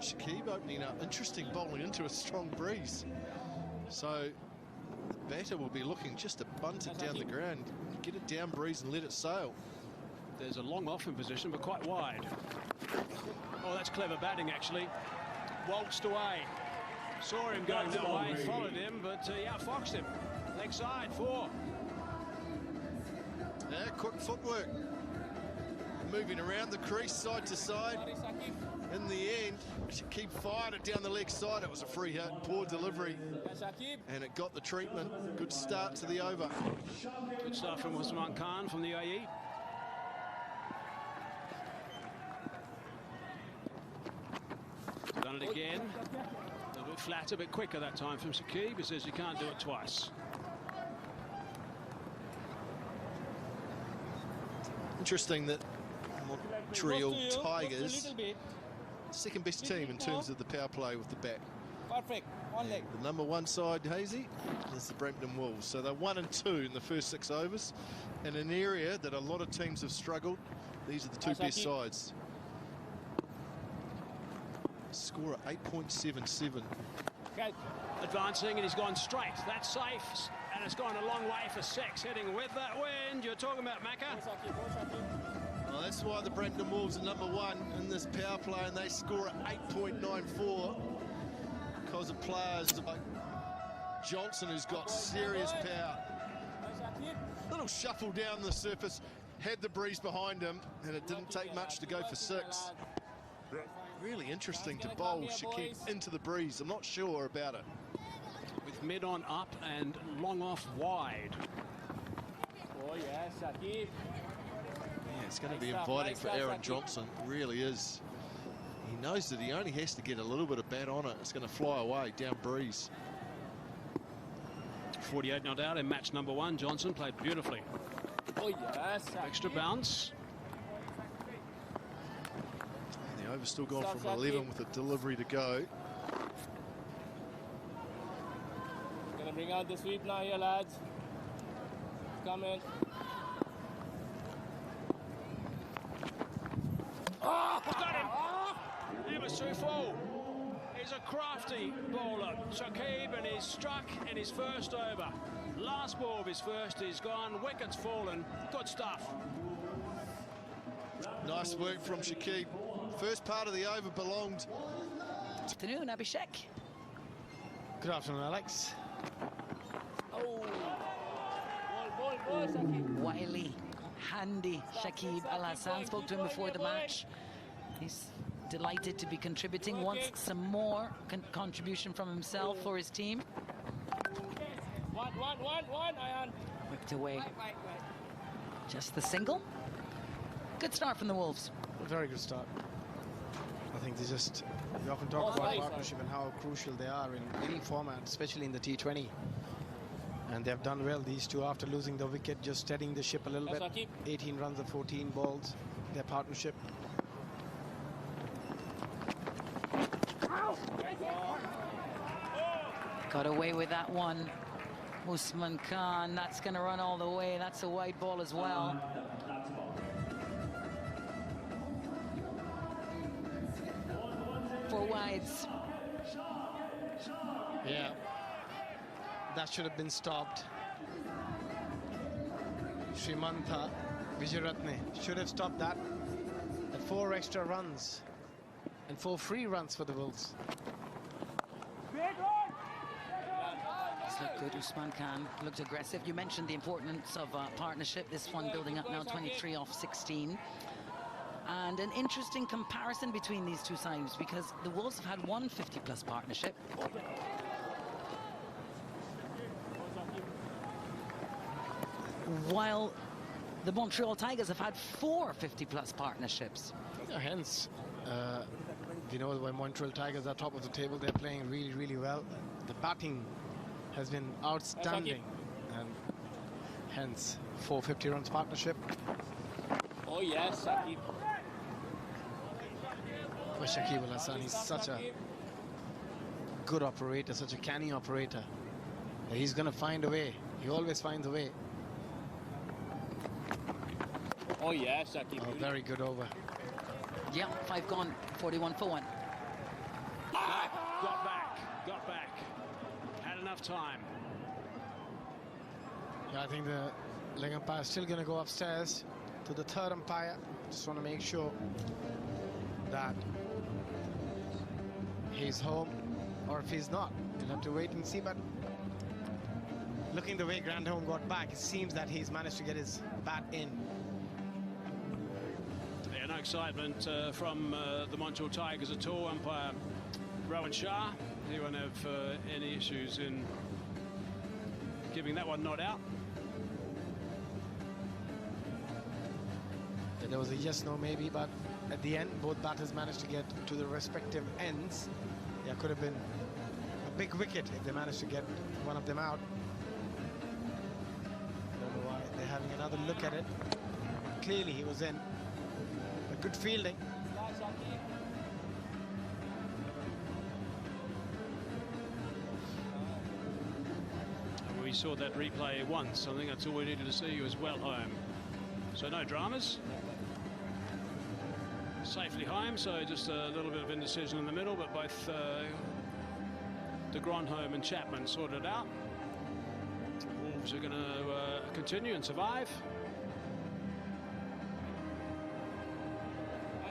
Shakib opening up. Interesting bowling into a strong breeze. So the batter will be looking just to bunt it down the ground, get it down breeze and let it sail. There's a long off in position, but quite wide. Oh, that's clever batting, actually. Waltzed away. Saw him going that way, followed him, but he outfoxed him. Leg side, 4. Yeah, quick footwork. Moving around the crease side to side. In the end, Shakib fired it down the leg side. It was a free hit, poor delivery. And it got the treatment. Good start to the over. Good start from Usman Khan from the UAE. Done it again. A little bit flat, a bit quicker that time from Shakib. He says you can't do it twice. Interesting that Montreal Tigers, second best team in terms of the power play with the bat. Perfect. One leg. The number 1 side, Hazy, is the Brampton Wolves. So they're 1 and 2 in the first 6 overs. In an area that a lot of teams have struggled, these are the 2 best sides. Score at 8.77. Okay. Advancing, and he's gone straight. That's safe, and it's gone a long way for 6. Heading with that wind. You're talking about Macca. Well, that's why the Brampton Wolves are number 1 in this power play, and they score at 8.94 because of players like Johnson, who's got serious power. Little shuffle down the surface, had the breeze behind him, and it didn't take much to go for 6. Really interesting to bowl Shakib into the breeze. I'm not sure about it. With mid on up and long off wide. Oh, yes, Shakib. Yeah, it's going to be inviting for Aaron Johnson. It really is. He knows that he only has to get a little bit of bat on it. It's going to fly away down breeze. 48 not out in match number 1. Johnson played beautifully. Oh, yes, Shakib. Extra bounce. The over's still gone from 11 with a delivery to go. Gonna bring out the sweep now here, lads. Come in. Oh, got him! It was too full. He's a crafty bowler, Shakib, and he's struck in his first over. Last ball of his first, he's gone. Wicket's fallen. Good stuff. Nice work from Shakib. First part of the over belonged. Good afternoon, Abhishek. Good afternoon, Alex. Oh. Ball, Shakib. Wily, handy Shakibalhasan. Spoke to him before the match. He's delighted to be contributing. Wants some more contribution from himself for his team. One, Ayan. Whipped away. Just the single. Good start from the Wolves. A very good start. I think we often talk about partnership and how crucial they are in any format, especially in the T20. And they've done well, these two, after losing the wicket, just steadying the ship a little bit. 18 runs of 14 balls, their partnership. Got away with that one. Usman Khan, that's going to run all the way. That's a wide ball as well. 4 wides. Yeah, that should have been stopped. Srimantha Vijayaratne should have stopped that. At 4 extra runs and 4 free runs for the Wolves. He's looked good. Usman Khan looked aggressive. You mentioned the importance of partnership. This one building up now, 23 off 16. And an interesting comparison between these two sides, because the Wolves have had one 50-plus partnership. While the Montreal Tigers have had 4 50-plus partnerships. Hence, you know, when Montreal Tigers are top of the table, they're playing really, really well. The batting has been outstanding, and hence 450 runs partnership. Oh yes, Shakib. For Shakibalhasan, he's such a good operator, such a canny operator. He's going to find a way. He always finds a way. Oh yes, Shakib. Oh, very good over. Yeah, 5 gone, 41 for 1. got back. Had enough time. Yeah, I think the leg umpire is still going to go upstairs to the third umpire. Just want to make sure that he's home, or if he's not, we'll have to wait and see. But looking the way Grandhome got back, it seems that he's managed to get his bat in. Yeah, no excitement from the Montreal Tigers at all. Umpire Rowan Shah, he won't have any issues in giving that one not out. There was a yes, no, maybe, but at the end, both batters managed to get to the respective ends. Yeah, could have been a big wicket if they managed to get one of them out. Don't know why they're having another look at it. Clearly, he was in. But good fielding. We saw that replay once. I think that's all we needed to see. He was well home. So no dramas. Safely home, so just a little bit of indecision in the middle, but both de Grandhomme and Chapman sorted it out. Wolves are going to continue and survive.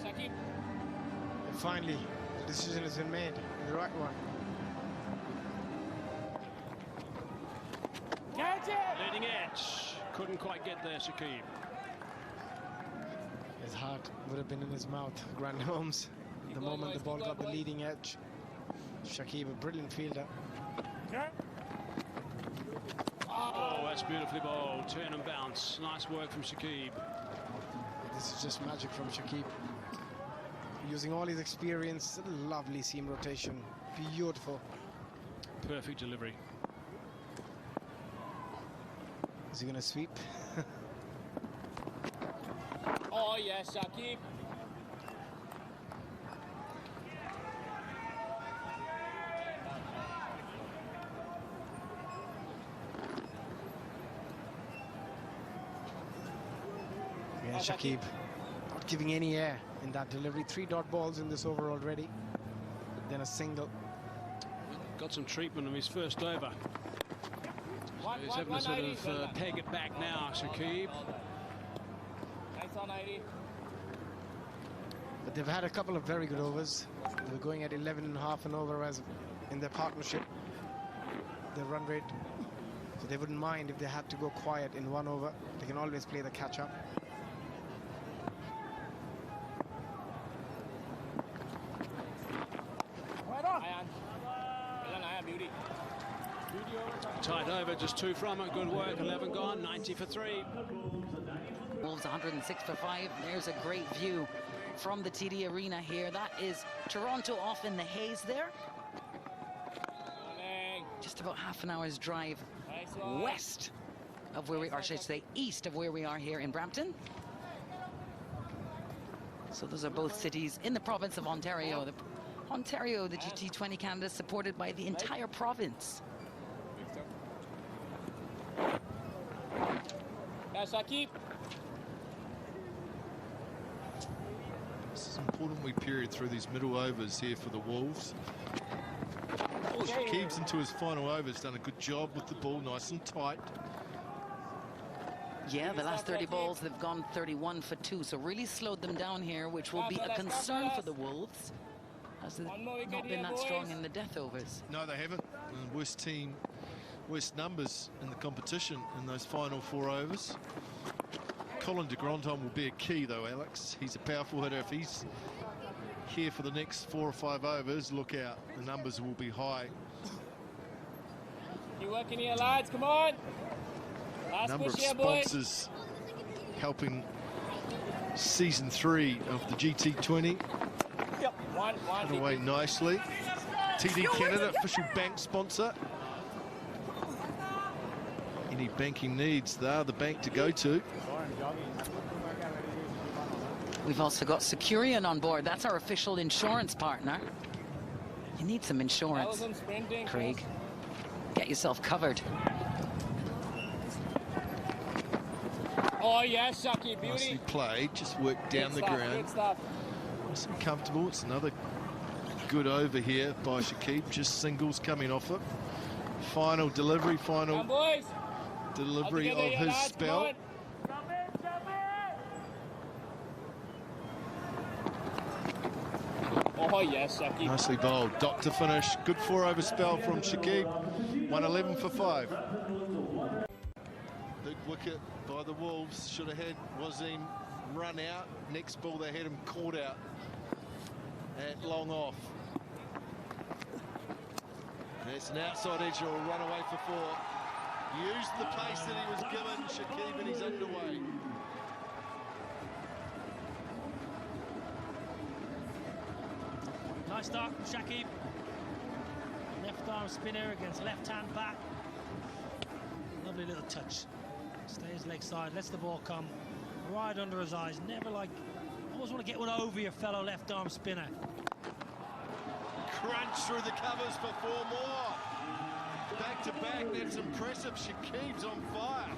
And finally, the decision has been made, the right one. Catch it! Leading edge. Couldn't quite get there, Shakib. His heart would have been in his mouth. Grandhome's, the moment the ball got the leading edge. Shakib, a brilliant fielder. Oh, that's beautifully bowled. Turn and bounce. Nice work from Shakib. This is just magic from Shakib. Using all his experience, lovely seam rotation. Beautiful. Perfect delivery. Is he going to sweep? Oh, yes, Shakib. Yeah, Shakib not giving any air in that delivery. 3 dot balls in this over already. Then a single. Got some treatment on his first over. So he's having to sort of peg it back now, Shakib. Nice on 90. But they've had a couple of very good overs. They were going at 11.5 an over as in their partnership, their run rate. So they wouldn't mind if they had to go quiet in 1 over. They can always play the catch-up. Tight over, just 2 from it. Good work, 11 gone, 90 for 3. Wolves 106 for 5. There's a great view from the TD Arena here. That is Toronto off in the haze there. Just about half an hour's drive west of where we are, should I say, east of where we are here in Brampton. So those are both cities in the province of Ontario. Ontario, the T20 Canada, is supported by the entire province. Shakib. This is important we period through these middle overs here for the Wolves. Oh, Shakib's into his final overs, done a good job with the ball, nice and tight. Yeah, the last 30 balls, they've gone 31 for 2, so really slowed them down here, which will be a concern for the Wolves, as they've not been that strong in the death overs. No, they haven't. And worst team, worst numbers in the competition in those final 4 overs. Colin de Grandhomme will be a key, though, Alex. He's a powerful hitter. If he's here for the next 4 or 5 overs, look out. The numbers will be high. Keep working here, lads. Come on. Last Number of push here, boys. sponsors helping season 3 of the GT20. Yep. One. Put away nicely. TD Canada, official bank sponsor. Any banking needs, they're the bank to go to. We've also got Securian on board. That's our official insurance partner. You need some insurance, Craig. Get yourself covered. Oh, yes, Shakib, beauty. Nicely played, just worked down the ground. Nice and comfortable. It's another good over here by Shakib, just singles coming off it. Final delivery, final delivery of his spell. Oh yes, Shakib. Nicely bowled. Doctor finish. Good 4-over spell from Shakib. 111 for 5. Big wicket by the Wolves. Should have had Wazim run out. Next ball they had him caught out at long off. That's an outside edge or a run away for 4. Used the pace that he was given, Shakib, and he's underway. Nice start from Shakib. Left arm spinner against left hand bat. Lovely little touch. Stays leg side, lets the ball come right under his eyes. Never like, always want to get one over your fellow left arm spinner. Crunch through the covers for 4 more. Back to back, that's impressive. Shakib's on fire.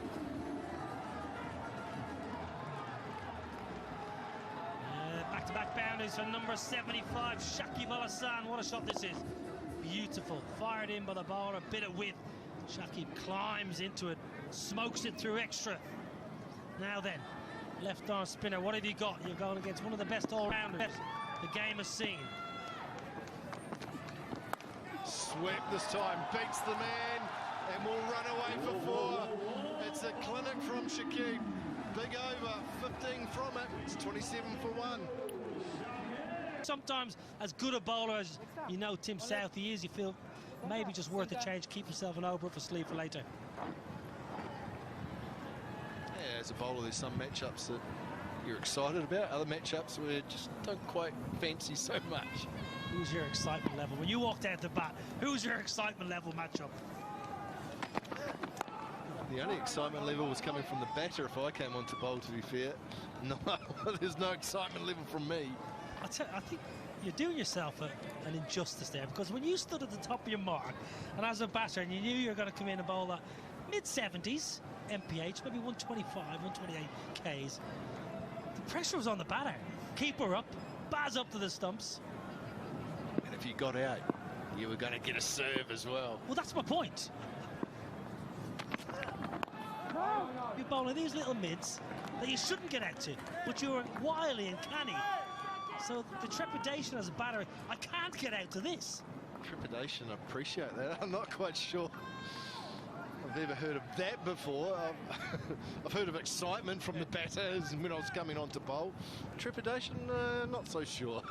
Back-to-back boundaries for number 75, Shakibalhasan. What a shot this is. Beautiful. Fired in by the bowler, a bit of width. Shakib climbs into it, smokes it through extra. Now then, left arm spinner, what have you got? You're going against one of the best all-rounders the game has seen. Swept this time, beats the man, and will run away for 4. It's a clinic from Shakib. Big over, 15 from it. It's 27 for 1. Sometimes, as good a bowler as you know Tim South he is, you feel maybe just worth a change, keep yourself an over for sleep for later. Yeah, as a bowler, there's some matchups that you're excited about, other matchups where you just don't quite fancy so much. Who's your excitement level? When you walked out the bat, who's your excitement level matchup? The only excitement level was coming from the batter if I came on to bowl, to be fair. No, there's no excitement level from me. I think you're doing yourself an injustice there, because when you stood at the top of your mark and as a batter and you knew you were going to come in and bowl that mid-70s MPH, maybe 125, 128 Ks, the pressure was on the batter. Keep her up, baz up to the stumps. And if you got out, you were going to get a serve as well. Well, that's my point. You're bowling these little mids that you shouldn't get out to, but you're wily and canny. So the trepidation as a batter, I can't get out to this. Trepidation, I appreciate that. I'm not quite sure I've ever heard of that before. I've heard of excitement from the batters when I was coming on to bowl. Trepidation, not so sure.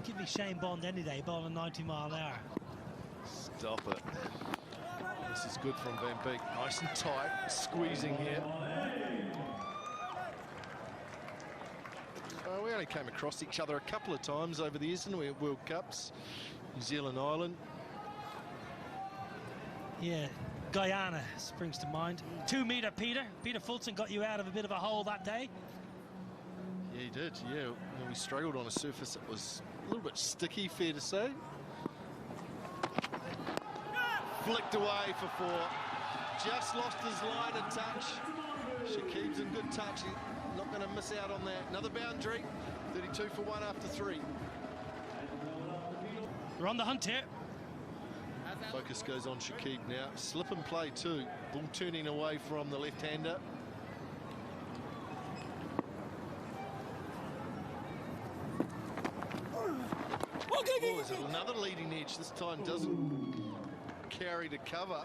Give me Shane Bond any day, bowling 90 mile an hour. Stop it. This is good from Van Beek. Nice and tight, squeezing here. We only came across each other a couple of times over the years, didn't we, at World Cups? New Zealand, Ireland. Yeah, Guyana springs to mind. 2 metre Peter. Peter Fulton got you out of a bit of a hole that day. Yeah, he did, yeah. When we struggled on a surface that was a little bit sticky, fair to say. Flicked away for 4. Just lost his line of touch. Shakib's in good touch. Not going to miss out on that. Another boundary. 32 for 1 after 3. We're on the hunt here. Focus goes on Shakib now. Slip and play too. Ball turning away from the left-hander. Oh, is it another leading edge? This time doesn't carry to cover.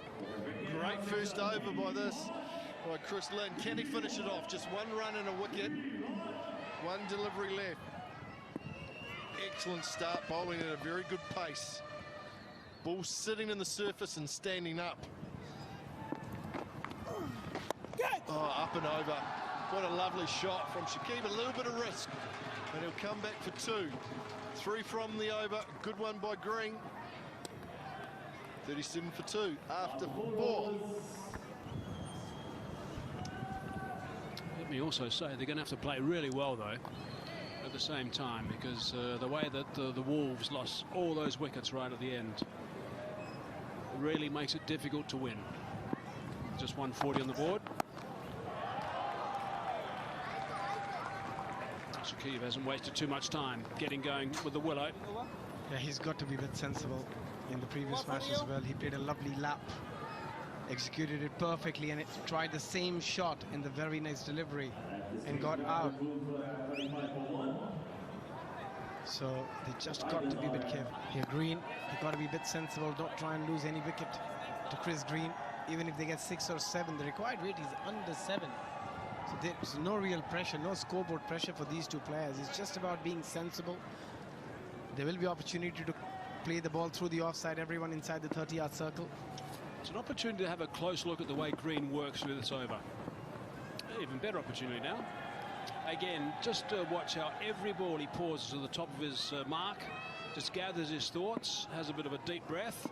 Great first over by this. By Chris Lynn. Can he finish it off? Just 1 run and a wicket. 1 delivery left. Excellent start, bowling at a very good pace. Ball sitting in the surface and standing up. Oh, up and over. What a lovely shot from Shakib. A little bit of risk. And he'll come back for 2. 3 from the over. Good one by Green. 37 for 2 after 4. Let me also say they're going to have to play really well, though, at the same time, because the way that the Wolves lost all those wickets right at the end really makes it difficult to win. Just 140 on the board. Shakib hasn't wasted too much time getting going with the willow. Yeah, he's got to be a bit sensible. In the previous match as well, he played a lovely lap, executed it perfectly, and it tried the same shot in the very next delivery and got out. So they just got to be a bit careful. Here, Green, they got to be a bit sensible. Don't try and lose any wicket to Chris Green. Even if they get 6 or 7, the required rate is under 7. So there's no real pressure, no scoreboard pressure for these two players. It's just about being sensible. There will be opportunity to play the ball through the offside, everyone inside the 30-yard circle. It's an opportunity to have a close look at the way Green works through this over. Even better opportunity now. Again, just watch how every ball he pauses to the top of his mark, just gathers his thoughts, has a bit of a deep breath.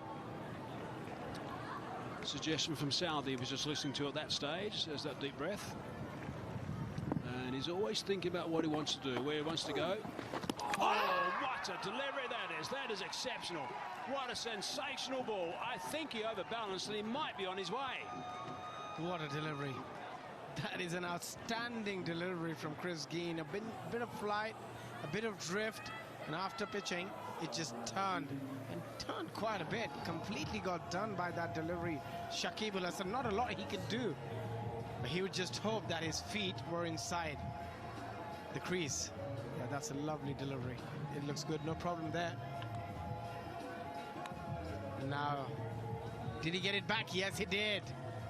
Suggestion from Southey he was just listening to at that stage. There's that deep breath. And he's always thinking about what he wants to do, where he wants to go. Oh, what a delivery that is. That is exceptional. What a sensational ball. I think he overbalanced and he might be on his way. What a delivery. That is an outstanding delivery from Chris Green. A bit of flight, a bit of drift, and after pitching, it just turned quite a bit. Completely got done by that delivery. Shakibulhasan, not a lot he could do. But he would just hope that his feet were inside the crease. Yeah, that's a lovely delivery. It looks good, no problem there. Now, did he get it back? Yes, he did.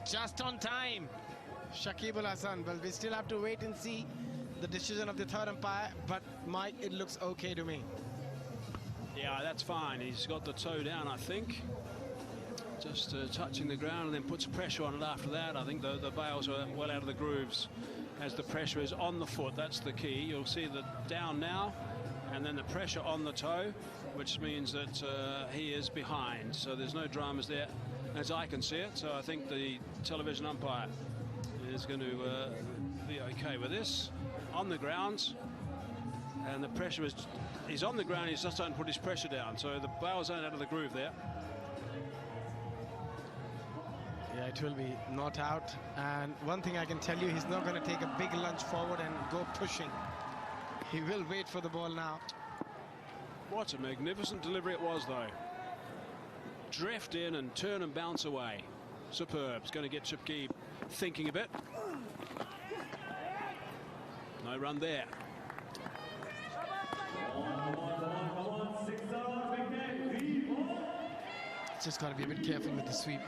Just on time. Shakibulhasan. Well, we still have to wait and see the decision of the third umpire. But, Mike, it looks okay to me. Yeah, that's fine. He's got the toe down, I think. Just touching the ground and then puts pressure on it after that. I think the bails are well out of the grooves as the pressure is on the foot. That's the key. You'll see the down now and then the pressure on the toe, which means that he is behind. So there's no dramas there as I can see it. So I think the television umpire is going to be okay with this. On the ground, and the pressure is... He's on the ground, he's just starting to put his pressure down. So the bails aren't out of the groove there. Yeah, it will be not out. And one thing I can tell you, he's not going to take a big lunge forward and go pushing. He will wait for the ball now. What a magnificent delivery it was, though. Drift in and turn and bounce away. Superb. It's going to get Shakib thinking a bit. No run there. Just got to be a bit careful with the sweep,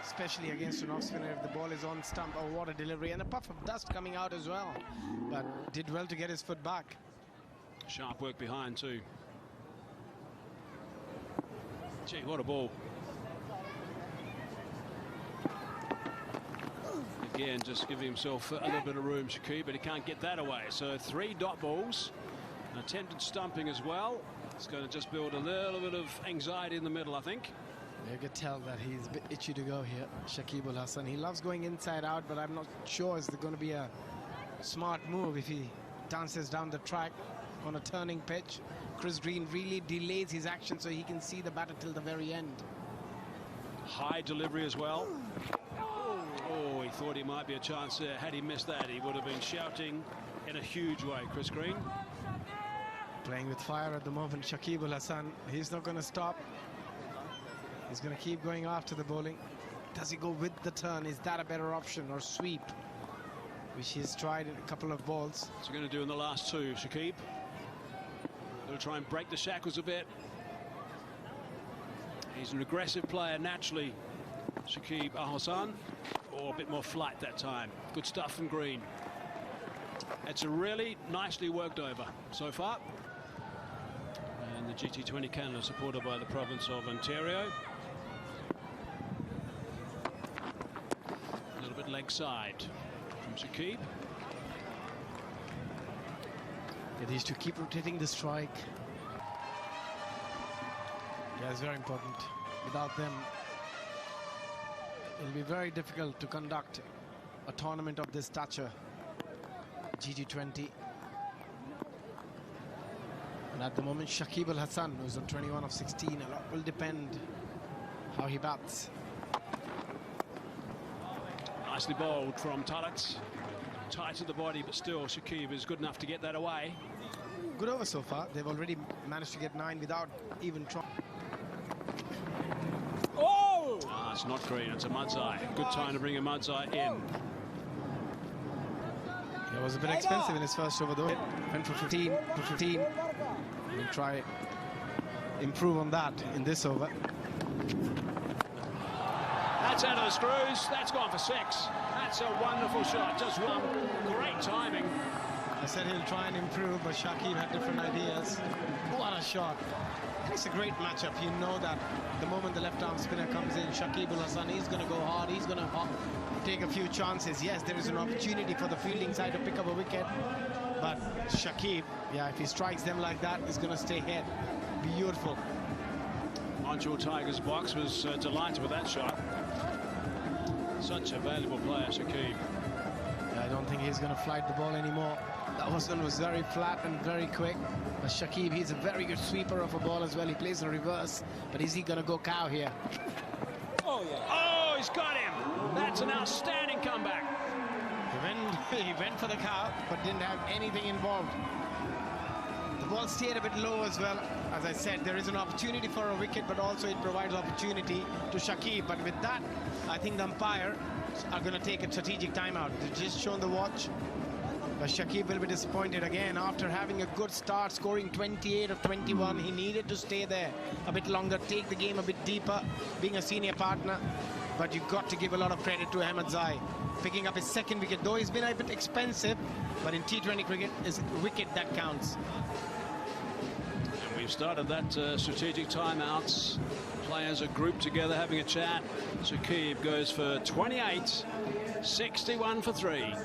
especially against an off spinner if the ball is on stump. Oh, what a delivery, and a puff of dust coming out as well, but did well to get his foot back. Sharp work behind too. Gee, what a ball. Again, just giving himself a little bit of room, Shakib, but he can't get that away. So 3 dot balls, an attempted stumping as well. It's going to just build a little bit of anxiety in the middle, I think. You could tell that he's a bit itchy to go here, Shakibulhasan. He loves going inside out, but I'm not sure it's going to be a smart move if he dances down the track on a turning pitch. Chris Green really delays his action so he can see the batter till the very end. High delivery as well. Oh, he thought he might be a chance there. Had he missed that, he would have been shouting in a huge way, Chris Green. Playing with fire at the moment, Shakibulhasan. He's not going to stop. He's going to keep going after the bowling. Does he go with the turn? Is that a better option, or sweep, which he's tried in a couple of balls? What's he going to do in the last 2, Shakib? He'll try and break the shackles a bit. He's an aggressive player naturally, Shakibalhasan, or a bit more flight that time. Good stuff from Green. It's a really nicely worked over so far. And the GT20 Canada supported by the province of Ontario. A little bit leg side from Shakib. Yeah, these two keep rotating the strike. Yeah, it's very important. Without them, it'll be very difficult to conduct a tournament of this stature. GT20. And at the moment, Shakibulhasan, who's on 21 of 16, a lot will depend how he bats. Nicely bowled from Talat. Tight to the body, but still Shakib is good enough to get that away. good over so far. They've already managed to get 9 without even trying. Oh! Ah, it's not green, it's a Mudzai. Good time to bring a Mudzai in. It was a bit expensive in his first over though. Went for 15. We'll try improve on that in this over. That's out of the screws. That's gone for 6. That's a wonderful shot. Just one great timing. I said he'll try and improve, but Shakib had different ideas. What a shot. It's a great matchup. You know that the moment the left-arm spinner comes in, Shakibalhasan, he's going to go hard. He's going to take a few chances. Yes, there is an opportunity for the fielding side to pick up a wicket. But Shakib, yeah, if he strikes them like that, he's going to stay ahead. Beautiful. Montreal Tigers box was delighted with that shot. Such a valuable player, Shakib. Yeah, I don't think he's going to flight the ball anymore. That one was very flat and very quick. But Shakib, he's a very good sweeper of a ball as well. He plays in reverse. But is he going to go cow here? Oh, yeah. Oh, he's got him. That's an outstanding comeback. He went for the cow, but didn't have anything involved. The ball stayed a bit low as well. As I said, there is an opportunity for a wicket, but also it provides opportunity to Shakib. But with that, I think the umpire are going to take a strategic timeout. They've just shown the watch. But Shakib will be disappointed again after having a good start, scoring 28 of 21. He needed to stay there a bit longer, take the game a bit deeper, being a senior partner. But you've got to give a lot of credit to Ahmed Zai, picking up his second wicket. Though he's been a bit expensive, but in T20 cricket, it's a wicket that counts. And we've started that strategic timeouts. Players are grouped together having a chat. Shakib goes for 28, 61 for 3.